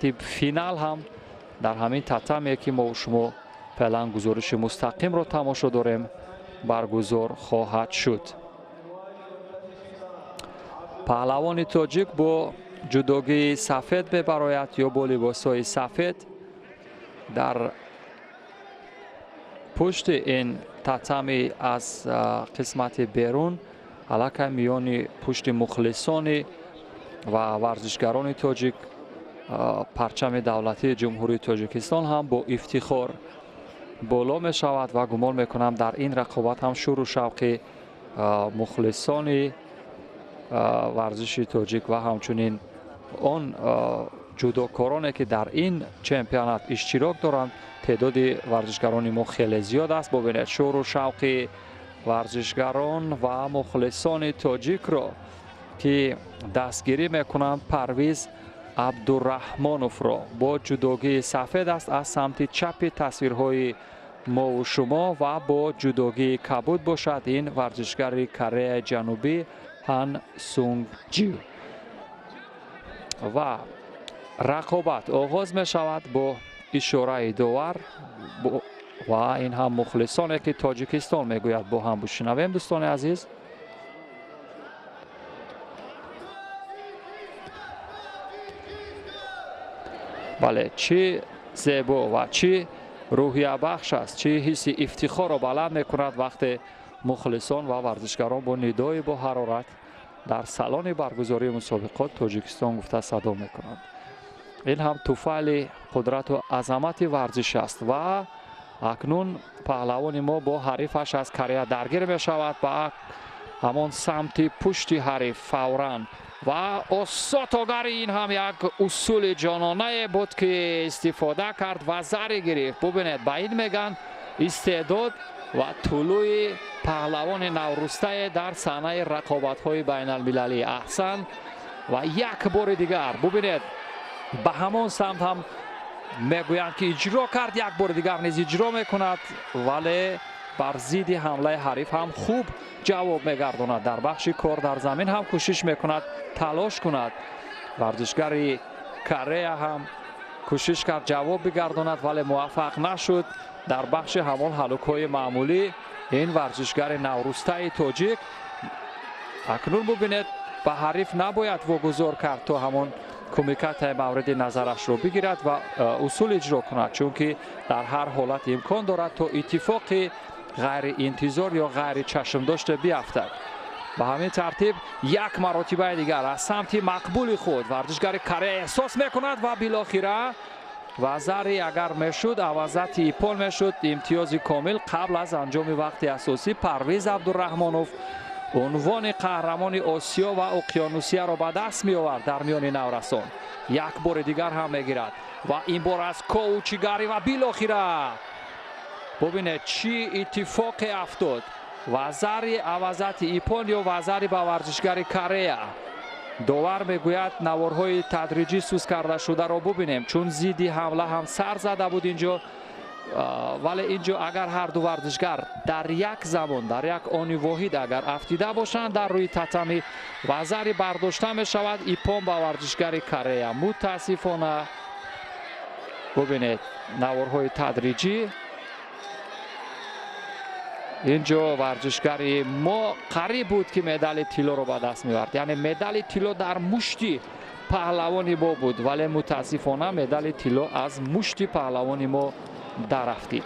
تیب فینال هم در همین تاتامی که ما و شما فعلا گزارش مستقیم رو تماشا داریم برگزار خواهد شد. پهلوان تاجیک با جودوگی سفید ببراید یا با لباسای سفید در پشت این تاتامی از قسمت بیرون علاقه میان پشت مخلصان و ورزشگران تاجیک پرچم دولتی جمهوری تاجیکستان هم با افتخار بالا می شود و گمان می کنم در این رقابت هم شور و شوق مخلصان ورزش تاجیک و همچنین آن جودوکارانی که در این چمپیونات اشتراک دارند تعداد ورزشگران ما خیلی زیاد است. ببینید شور و شوق ورزشگران و مخلصان تاجیک را که دستگیری میکنند. پرویز عبدالرحمانوف را با جودوگی سفید است از سمت چپ تصویرهای ما و شما و با جودوگی کبود باشد این ورزشگر کره جنوبی هان سونگ جو و رقابت آغاز می شود با اشاره داور و این هم مخلصانی که تاجیکستان میگوید با هم بشنویم. دوستان عزیز بله چه زیبا و چه روحیه بخش است، چه حس افتخار را بلند میکند وقتی مخلصان و ورزشگران با ندای با حرارت در سالن برگزاری مسابقات تاجیکستان گفته صدا میکنند. این هم توفیل قدرت و عظمت ورزش است و اکنون پهلوان ما با حریفش از کره درگیر می شود و همان سمت پشت حریف فوراً و استاتگر این هم یک اصول جانانه بود که استفاده کرد و زر گرفت. ببینید با این میگن استعداد و طلوع پهلوان نورسته در صحنه رقابت های بین المللی. احسن و یک بار دیگر ببینید به همان سمت هم میگویند که اجرا کرد، یک بار دیگر نیز اجرا میکند ولی بر ضد حمله حریف هم خوب جواب میگرداند. در بخش کار در زمین هم کوشش میکند تلاش کند. ورزشگر کره هم کوشش کرد جواب بگرداند ولی موفق نشد. در بخش همان هلوک‌های معمولی این ورزشگر نورسته تاجیک اکنون ببینید به حریف نباید واگذار کرد تا همان کمیکت مورد نظرش رو بگیرد و اصول اجرا کند، چون که در هر حالت امکان دارد تا اتفاقی غیر انتظار یا غیر چشم داشته بیفتد. به همین ترتیب یک مرتبه دیگر از سمت مقبول خود ورزشگر کره احساس میکند و بالاخره وزری اگر میشد عوضت ایپال میشد امتیاز کامل قبل از انجام وقت اساسی. پرویز عبدالرحمانوف عنوان قهرمان آسیا و اقیانوسیه را به دست می آورد در میان نورسان. یک بار دیگر هم میگیرد و این بار از کوچیگری و بالاخره ببینید چی اتفاقی افتاد. وزری عوضت ایپان یا وزری به ورزشگر کره. داور میگوید نوارهای تدریجی سوز کرده شده را ببینیم چون زیدی حمله هم سر زده بود اینجا، ولی اینجا اگر هر دو ورزشگر در یک زمان در یک آن واحد اگر افتیده باشند در روی تاتامی وزری برداشته می شود ایپان با ورزشگر کره. متاسفانه ببینید نوارهای تدریجی اینجا ورزشگر ما قریب بود که مدال طلا رو به دست می‌آورد، یعنی مدال طلا در مشتی پهلوان ما بود ولی متاسفانه مدال طلا از مشتی پهلوان ما در رفتید.